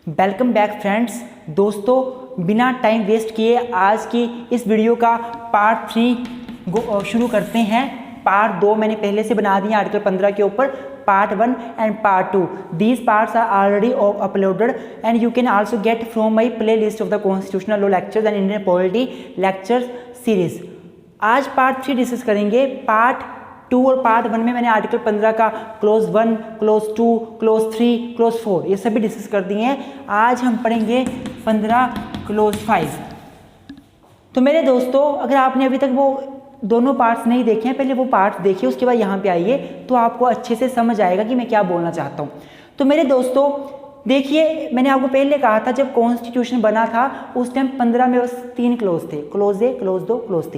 Welcome back friends. दोस्तों, बिना time waste किए आज की इस वीडियो का पार्ट 3 शुरू करते हैं। पार्ट 2 मैंने पहले से बना दिया आर्टिकल 15 के ऊपर, part 1 and part 2। These parts are already uploaded and you can also get from my play list of the constitutional law lectures and Indian polity lectures series. आज पार्ट 3 डिस्कस करेंगे। Part 2 और part 1 में मैंने article 15 का close 1, close 2, close 3, close 4 ये सभी discuss कर दिए हैं। आज हम पढ़ेंगे 15 क्लोज 5। तो मेरे दोस्तों, अगर आपने अभी तक वो दोनों पार्ट्स नहीं देखे हैं, पहले वो पार्ट्स देखिए, उसके बाद यहाँ पे आइए तो आपको अच्छे से समझ आएगा कि मैं क्या बोलना चाहता हूँ। तो मेरे दोस्तों देखिए, मैंने आपको पहले कहा था जब कॉन्स्टिट्यूशन बना था उस टाइम 15 में बस 3 क्लोज थे, क्लोज 1, क्लोज 2, क्लोज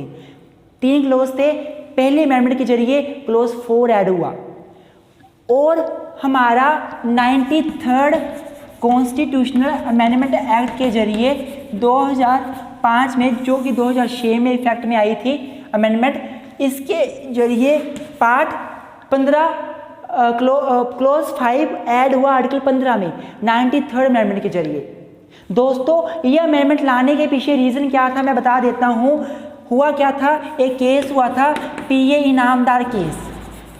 3 क्लोज थे। पहले अमेंडमेंट के जरिए क्लोज 4 ऐड हुआ और हमारा 93rd कॉन्स्टिट्यूशनल अमेंडमेंट एक्ट के जरिए 2005 में, जो कि 2006 में इफेक्ट में आई थी अमेंडमेंट, इसके जरिए पार्ट 15 क्लोज 5 ऐड हुआ आर्टिकल 15 में 93rd अमेंडमेंट के जरिए। दोस्तों, ये अमेंडमेंट लाने के पीछे रीज़न क्या था मैं बता देता हूँ। हुआ क्या था, एक केस हुआ था PA Inamdar case,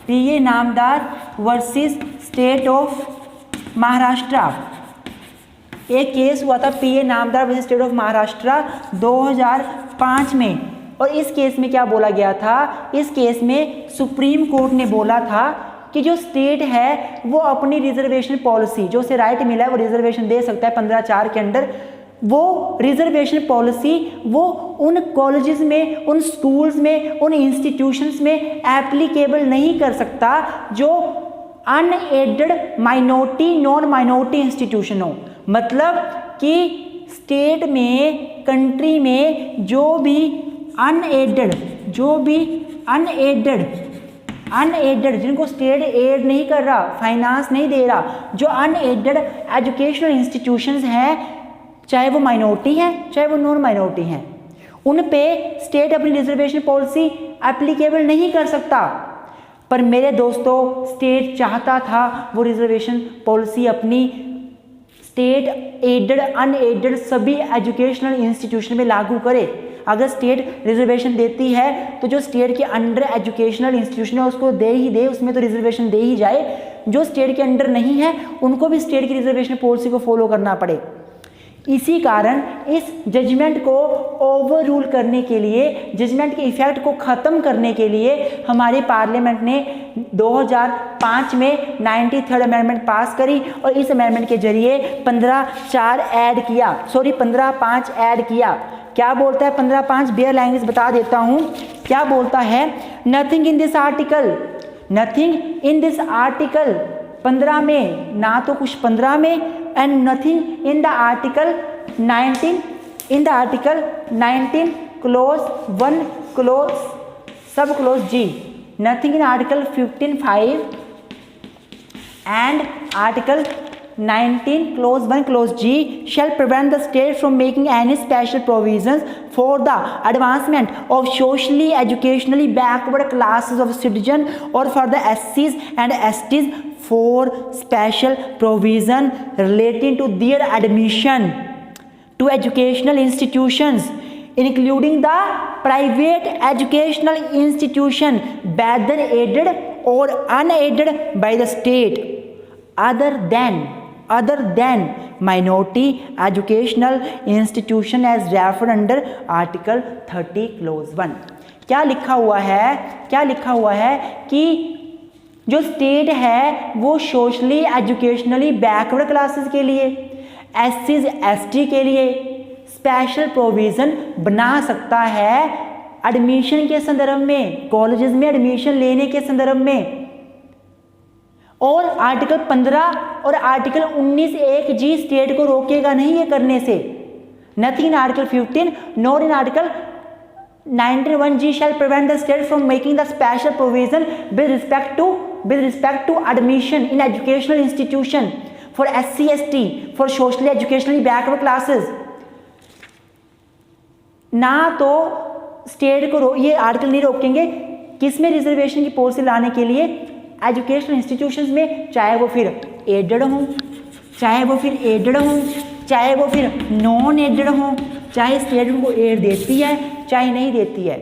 PA Inamdar versus state of Maharashtra. एक केस हुआ था PA Inamdar versus state of Maharashtra 2005 में। और इस केस में क्या बोला गया था, इस केस में सुप्रीम कोर्ट ने बोला था कि जो स्टेट है वो अपनी रिजर्वेशन पॉलिसी, जो उसे राइट मिला है वो रिजर्वेशन दे सकता है 15(4) के अंडर, वो रिजर्वेशन पॉलिसी वो उन कॉलेजेस में, उन स्कूल्स में, उन इंस्टीट्यूशंस में एप्लीकेबल नहीं कर सकता जो unaided minority, non minority institution हो। मतलब कि स्टेट में, कंट्री में जो भी अनएडेड जिनको स्टेट एड नहीं कर रहा, फाइनेंस नहीं दे रहा, जो अनएडेड एजुकेशनल इंस्टीट्यूशंस हैं, चाहे वो माइनॉरिटी हैं चाहे वो नॉन माइनॉरिटी हैं, उन पे स्टेट अपनी रिजर्वेशन पॉलिसी एप्लीकेबल नहीं कर सकता। पर मेरे दोस्तों, स्टेट चाहता था वो रिजर्वेशन पॉलिसी अपनी स्टेट एडेड, अनएडेड सभी एजुकेशनल इंस्टीट्यूशन में लागू करे। अगर स्टेट रिजर्वेशन देती है तो जो स्टेट के अंडर एजुकेशनल इंस्टीट्यूशन है उसको दे ही दे, उसमें तो रिजर्वेशन दे ही जाए। जो स्टेट के अंडर नहीं है उनको भी स्टेट की रिजर्वेशन पॉलिसी को फॉलो करना पड़े। इसी कारण इस जजमेंट को ओवर रूल करने के लिए, जजमेंट के इफेक्ट को ख़त्म करने के लिए हमारे पार्लियामेंट ने 2005 में 93rd अमेंडमेंट पास करी और इस अमेंडमेंट के जरिए 15(4) ऐड किया, 15(5) ऐड किया। क्या बोलता है 15(5)? बेयर लैंग्वेज बता देता हूँ क्या बोलता है। Nothing in this article, nothing in this article 15 में, ना तो कुछ 15 में, and nothing in the article 19, in the article 19 clause 1 clause sub clause G, nothing in article 15(5) and article 19 clause 1 clause G shall prevent the state from making any special provisions for the advancement of socially educationally backward classes of citizens or for the SCs and STs for special provision relating to their admission to educational institutions, including the private educational institution, whether aided or unaided by the state, other than minority educational institution as referred under Article 30 Clause 1। क्या लिखा हुआ है, क्या लिखा हुआ है कि जो स्टेट है वो सोशली एजुकेशनली बैकवर्ड क्लासेस के लिए, एससीज एसटी के लिए स्पेशल प्रोविज़न बना सकता है एडमिशन के संदर्भ में, कॉलेजेस में एडमिशन लेने के संदर्भ में। और आर्टिकल 15 और आर्टिकल 19(1) स्टेट को रोकेगा नहीं ये करने से। Nothing in article 15 nor in article 19(1) shall prevent the state from making the special provision with respect to admission in educational institution for SC ST for socially educationally backward classes। ना तो state को ये article नहीं रोकेंगे किसमें reservation की policy लाने के लिए, एजुकेशनल इंस्टीट्यूशंस में, चाहे वो फिर एडेड हों चाहे वो फिर एडेड हों, चाहे वो फिर नॉन एडेड हों, चाहे स्टेट उनको एड देती है चाहे नहीं देती है।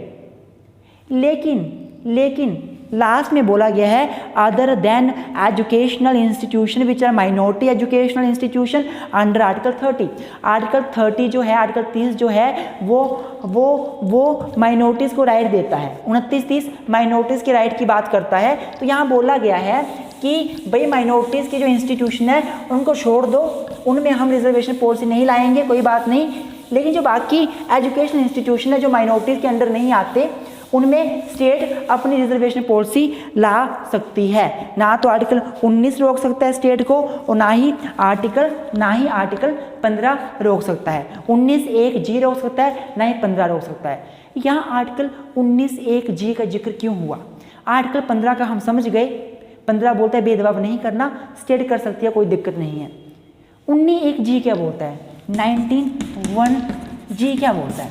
लेकिन लास्ट में बोला गया है other than educational institution which are minority educational institution under article 30। Article 30 जो है, आर्टिकल 30 जो है वो माइनॉरिटीज़ को राइट देता है। 29-30 माइनॉरिटीज़ के राइट की बात करता है। तो यहाँ बोला गया है कि भाई माइनॉरिटीज़ के जो इंस्टीट्यूशन है उनको छोड़ दो, उनमें हम रिजर्वेशन पॉलिसी नहीं लाएंगे, कोई बात नहीं। लेकिन जो बाकी एजुकेशनल इंस्टीट्यूशन है जो माइनॉरिटीज़ के अंडर नहीं आते, उनमें स्टेट अपनी रिजर्वेशन पॉलिसी ला सकती है। ना तो आर्टिकल 19 रोक सकता है स्टेट को, और ना ही आर्टिकल 15 रोक सकता है। 19(1)(g) रोक सकता है, ना ही 15 रोक सकता है। यहाँ आर्टिकल 19(1)(g) का जिक्र क्यों हुआ? आर्टिकल 15 का हम समझ गए। 15 बोलता है भेदभाव नहीं करना, स्टेट कर सकती है, कोई दिक्कत नहीं है। 19(1)(g) क्या बोलता है? 19(1)(g) क्या बोलता है?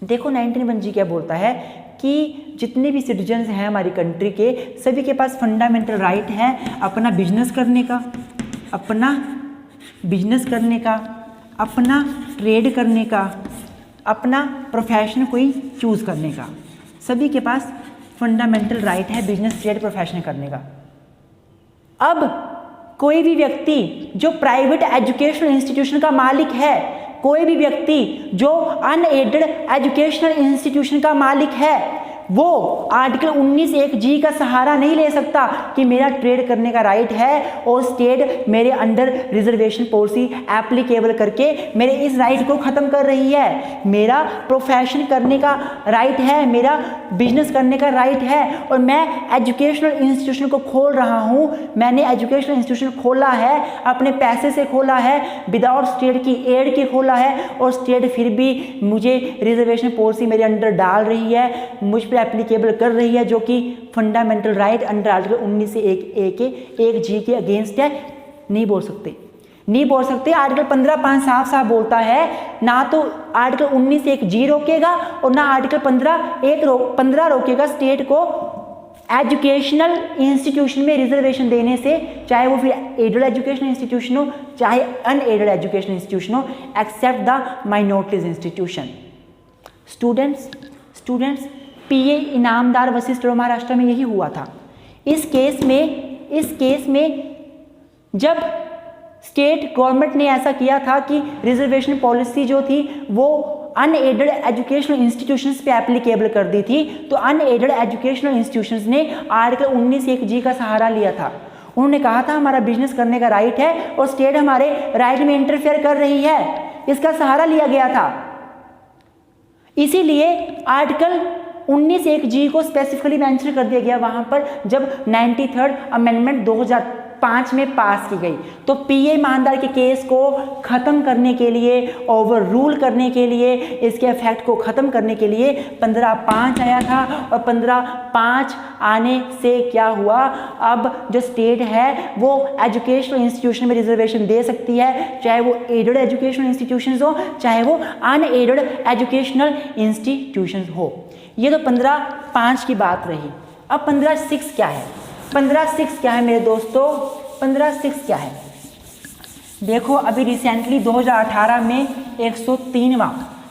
देखो 19(1)(g) क्या बोलता है कि जितने भी सिटीजन्स हैं हमारी कंट्री के, सभी के पास फंडामेंटल राइट है अपना बिजनेस करने का, अपना ट्रेड करने का, अपना प्रोफेशन कोई चूज़ करने का। सभी के पास फंडामेंटल राइट है बिजनेस, ट्रेड, प्रोफेशन करने का। अब कोई भी व्यक्ति जो प्राइवेट एजुकेशनल इंस्टीट्यूशन का मालिक है, कोई भी व्यक्ति जो अनएडेड एजुकेशनल इंस्टीट्यूशन का मालिक है, वो आर्टिकल 19(1)(g) का सहारा नहीं ले सकता कि मेरा ट्रेड करने का राइट है और स्टेट मेरे अंडर रिजर्वेशन पॉलिसी एप्लीकेबल करके मेरे इस राइट को ख़त्म कर रही है। मेरा प्रोफेशन करने का राइट है, मेरा बिजनेस करने का राइट है, और मैं एजुकेशनल इंस्टीट्यूशन को खोल रहा हूँ। मैंने एजुकेशनल इंस्टीट्यूशन खोला है, अपने पैसे से खोला है, विदाउट स्टेट की एड के खोला है, और स्टेट फिर भी मुझे रिजर्वेशन पॉलिसी मेरे अंडर डाल रही है, मुझ पर एप्लीकेबल कर रही है, जो कि fundamental right under article 19(1)(g) के अगेंस्ट है। नहीं बोल सकते। आर्टिकल 15(5) साफ बोलता है, ना तो आर्टिकल 19(1)(g) रोकेगा और ना आर्टिकल 15 रोकेगा स्टेट को एजुकेशनल इंस्टीट्यूशन में रिजर्वेशन देने से, चाहे वो फिर एडेड एजुकेशनल इंस्टीट्यूशन हो चाहे अनएडेड एजुकेशनल इंस्टीट्यूशन हो, except the minorities institution. Students PA Inamdar वशिष्ठ महाराष्ट्र में यही हुआ था। इस केस में जब स्टेट गवर्नमेंट ने ऐसा किया था कि रिजर्वेशन पॉलिसी जो थी वो अनएडेड एजुकेशनल इंस्टीट्यूशंस पे एप्लीकेबल कर दी थी, तो अनएडेड एजुकेशनल इंस्टीट्यूशंस ने आर्टिकल 19(1)(g) का सहारा लिया था। उन्होंने कहा था हमारा बिजनेस करने का राइट है और स्टेट हमारे राइट में इंटरफेयर कर रही है, इसका सहारा लिया गया था। इसीलिए आर्टिकल 19(1)(g) को स्पेसिफिकली मेंशन कर दिया गया वहां पर, जब 93rd अमेंडमेंट 2005 में पास की गई। तो पीए ईमानदार के केस को ख़त्म करने के लिए, ओवर रूल करने के लिए, इसके इफेक्ट को ख़त्म करने के लिए 15(5) आया था, और 15(5) आने से क्या हुआ, अब जो स्टेट है वो एजुकेशनल इंस्टीट्यूशन में रिजर्वेशन दे सकती है, चाहे वो एडेड एजुकेशनल इंस्टीट्यूशंस हो चाहे वो अनएडेड एजुकेशनल इंस्टीट्यूशंस हो। ये तो 15(5) की बात रही। अब 15(6) क्या है? 15(6) क्या है मेरे दोस्तों? 15(6) क्या है? देखो अभी रिसेंटली 2018 में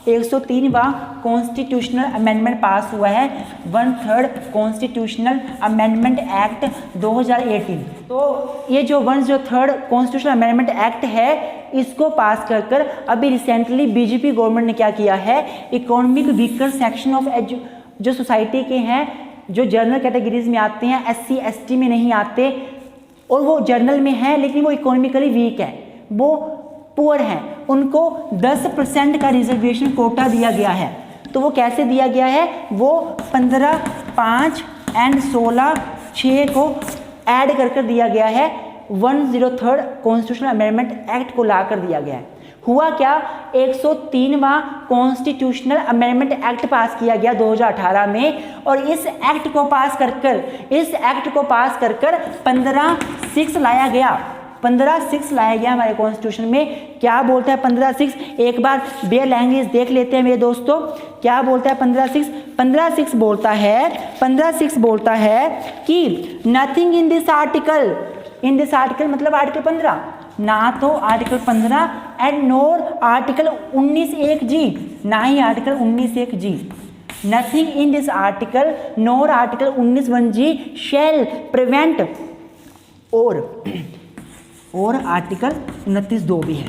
103वां कॉन्स्टिट्यूशनल अमेंडमेंट पास हुआ है, 1/3 कॉन्स्टिट्यूशनल अमेंडमेंट एक्ट 2018। तो ये जो 1/3 कॉन्स्टिट्यूशनल अमेंडमेंट एक्ट है, इसको पास कर अभी रिसेंटली बीजेपी गवर्नमेंट ने क्या किया है, इकोनॉमिक वीकर सेक्शन ऑफ जो सोसाइटी के हैं, जो जनरल कैटेगरीज में आते हैं, SC ST में नहीं आते, और वो जनरल में हैं लेकिन वो इकोनॉमिकली वीक है, वो पुअर हैं, उनको 10% का रिजर्वेशन कोटा दिया गया है। तो वो कैसे दिया गया है? वो 15(5) एंड 16(6) को ऐड कर दिया गया है, 103rd कॉन्स्टिट्यूशनल अमेंडमेंट एक्ट को ला कर दिया गया है। हुआ क्या, 103वां कॉन्स्टिट्यूशनल अमेंडमेंट एक्ट पास किया गया 2018 में, और इस एक्ट को पास कर 15(6) लाया गया। 15(6) लाया गया हमारे कॉन्स्टिट्यूशन में। क्या बोलता है 15(6)? एक बार बेयर लैंग्वेज देख लेते हैं मेरे दोस्तों, क्या बोलता है 15(6)? 15(6) बोलता है कि नथिंग इन दिस आर्टिकल मतलब आर्टिकल 15, ना तो article 15 and NOR article 19(1)(g, ना ही article 19(1)(g। Nothing in this article nor article 19(1)(g shall prevent और आर्टिकल 29(2) भी है।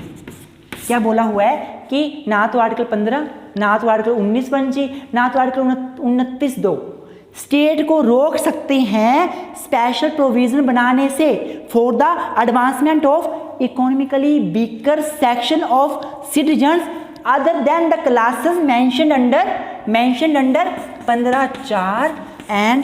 क्या बोला हुआ है कि ना तो आर्टिकल 15, ना तो आर्टिकल 19(1)(g, ना तो आर्टिकल 29(2) स्टेट को रोक सकते हैं स्पेशल प्रोविजन बनाने से for the advancement of economically weaker section of citizens other than the classes mentioned under 15(4) and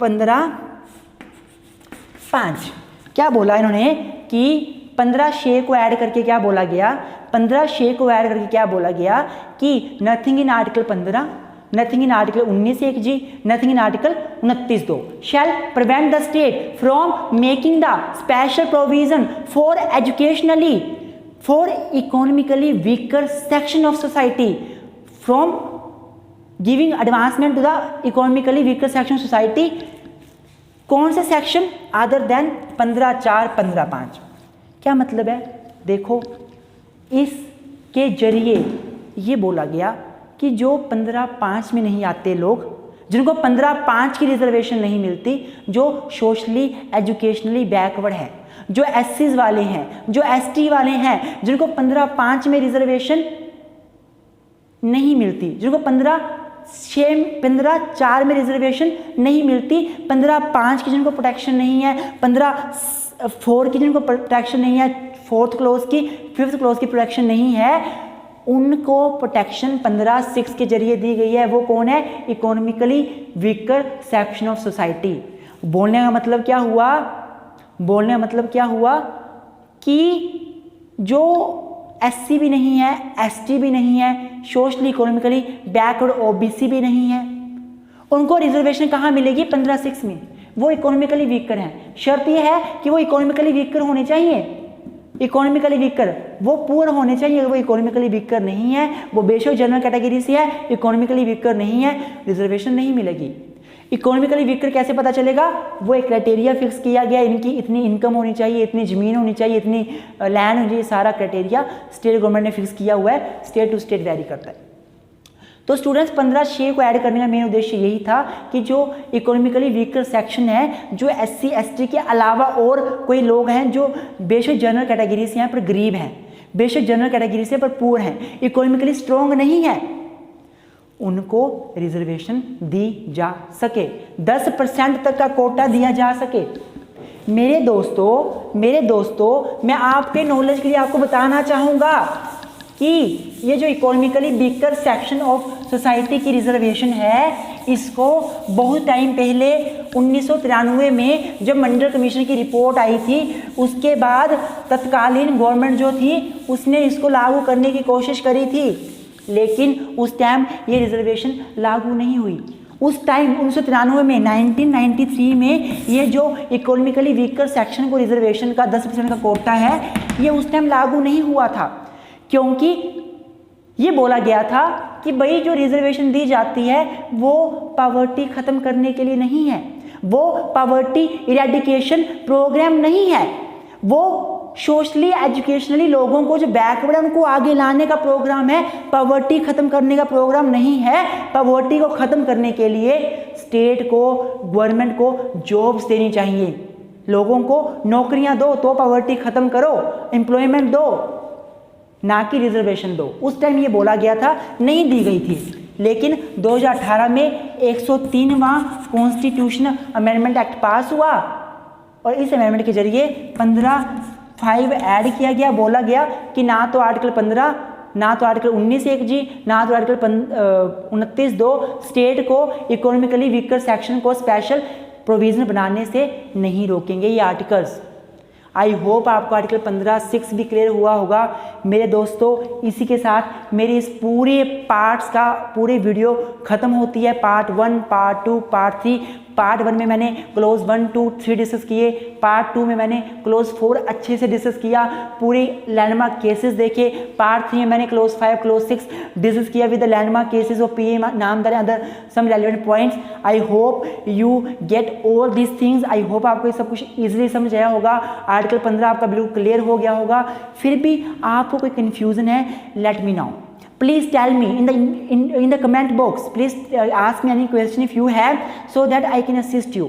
15(5)। क्या बोला इन्होंने कि 15(6) को ऐड करके क्या बोला गया, 15(6) को ऐड करके क्या बोला गया कि nothing in article 15, nothing in article 19(1)(g, nothing in article 29(2) shall prevent the state from making the special provision for economically weaker section of society from giving advancement to the economically weaker section society. कौन से section? Other than 15(4), 15(5)। क्या मतलब है? देखो, इसके जरिए ये बोला गया कि जो 15(5) में नहीं आते लोग, जिनको 15(5) की रिजर्वेशन नहीं मिलती, जो सोशली एजुकेशनली बैकवर्ड है, जो एससीज वाले हैं, जो एसटी वाले हैं, जिनको 15(5) में रिजर्वेशन नहीं मिलती, जिनको 15(4) में रिजर्वेशन नहीं मिलती, 15(5) की जिनको प्रोटेक्शन नहीं है, 15(4) की जिनको प्रोटेक्शन नहीं है, 4th क्लॉज की, 5th क्लॉज की प्रोटेक्शन नहीं है, उनको प्रोटेक्शन 15(6) के जरिए दी गई है। वो कौन है? Economically weaker section of society. बोलने का मतलब क्या हुआ? बोलने का मतलब क्या हुआ कि जो एससी भी नहीं है, एसटी भी नहीं है, सोशली इकोनॉमिकली बैकवर्ड ओबीसी भी नहीं है, उनको रिजर्वेशन कहाँ मिलेगी? 15(6) में। वो इकोनॉमिकली वीकर हैं। शर्त यह है कि वो इकोनॉमिकली वीकर होने चाहिए, इकोनॉमिकली वीकर वो पूर्ण होने चाहिए। वो इकोनॉमिकली वीकर नहीं है, वो बेशक जनरल कैटेगरी से है, इकोनॉमिकली वीकर नहीं है, रिजर्वेशन नहीं मिलेगी। इकोनॉमिकली वीकर कैसे पता चलेगा? वो एक क्राइटेरिया फिक्स किया गया, इनकी इतनी इनकम होनी चाहिए, इतनी ज़मीन होनी चाहिए, इतनी लैंड होनी चाहिए, सारा क्राइटेरिया स्टेट गवर्नमेंट ने फिक्स किया हुआ है, स्टेट टू स्टेट वेरी करता है। तो स्टूडेंट्स 15(6) को ऐड करने का मेन उद्देश्य यही था कि जो इकोनॉमिकली वीकर सेक्शन है, जो एससी एसटी के अलावा और कोई लोग हैं जो बेशक जनरल कैटेगरी से हैं पर गरीब हैं, बेशक जनरल कैटेगरी से पर पुअर हैं, इकोनॉमिकली स्ट्रॉन्ग नहीं है, उनको रिजर्वेशन दी जा सके, 10% तक का कोटा दिया जा सके। मेरे दोस्तों मैं आपके नॉलेज के लिए आपको बताना चाहूँगा कि ये जो economically weaker section of society की रिजर्वेशन है, इसको बहुत टाइम पहले 1993 में जब मंडल कमीशन की रिपोर्ट आई थी, उसके बाद तत्कालीन गवर्नमेंट जो थी उसने इसको लागू करने की कोशिश करी थी, लेकिन उस टाइम ये रिजर्वेशन लागू नहीं हुई। उस टाइम 1993 में 1993 में ये जो इकोनॉमिकली वीकर सेक्शन को रिजर्वेशन का 10% का कोटा है, ये उस टाइम लागू नहीं हुआ था, क्योंकि ये बोला गया था कि भाई जो रिजर्वेशन दी जाती है वो पॉवर्टी ख़त्म करने के लिए नहीं है, वो पॉवर्टी इरेडिकेशन प्रोग्राम नहीं है, वो सोशली एजुकेशनली लोगों को जो बैकवर्ड है उनको आगे लाने का प्रोग्राम है, पॉवर्टी ख़त्म करने का प्रोग्राम नहीं है। पॉवर्टी को ख़त्म करने के लिए स्टेट को, गवर्नमेंट को जॉब्स देनी चाहिए, लोगों को नौकरियां दो तो पॉवर्टी ख़त्म करो, एम्प्लॉयमेंट दो, ना कि रिजर्वेशन दो। उस टाइम ये बोला गया था, नहीं दी गई थी, लेकिन 2018 में 103वां कॉन्स्टिट्यूशनल अमेंडमेंट एक्ट पास हुआ और इस अमेंडमेंट के जरिए 15(5) ऐड किया गया। बोला गया कि ना तो आर्टिकल 15, ना तो आर्टिकल 19(1)(g, ना तो आर्टिकल 29(2) स्टेट को इकोनॉमिकली वीकर सेक्शन को स्पेशल प्रोविजन बनाने से नहीं रोकेंगे ये आर्टिकल्स। आई होप आपको आर्टिकल 15(6) भी क्लियर हुआ होगा। मेरे दोस्तों, इसी के साथ मेरी इस पूरे पार्ट्स का पूरे वीडियो ख़त्म होती है। पार्ट 1, पार्ट 2, पार्ट 3, पार्ट 1 में मैंने क्लोज 1 2 3 डिस्कस किए, पार्ट 2 में मैंने क्लोज 4 अच्छे से डिस्कस किया, पूरे लैंडमार्क केसेस देखे, पार्ट 3 में मैंने क्लोज 5 क्लोज 6 डिस्कस किया with the landmark cases of PA Inamdar other some relevant points. I hope you get all this things. I hope आपको ये सब कुछ ईजिली समझ आया होगा, आर्टिकल 15 आपका बिल्कुल क्लियर हो गया होगा। फिर भी आपको कोई कन्फ्यूजन है, let me know, please tell me in the comment box, please ask me any question if you have, so that I can assist you।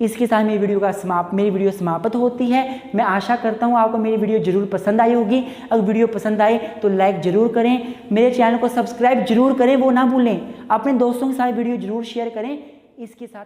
इसके साथ मेरी वीडियो समाप्त होती है। मैं आशा करता हूँ आपको मेरी वीडियो जरूर पसंद आई होगी। अगर वीडियो पसंद आए तो लाइक जरूर करें, मेरे चैनल को सब्सक्राइब जरूर करें, वो ना भूलें, अपने दोस्तों के साथ वीडियो जरूर शेयर करें। इसके साथ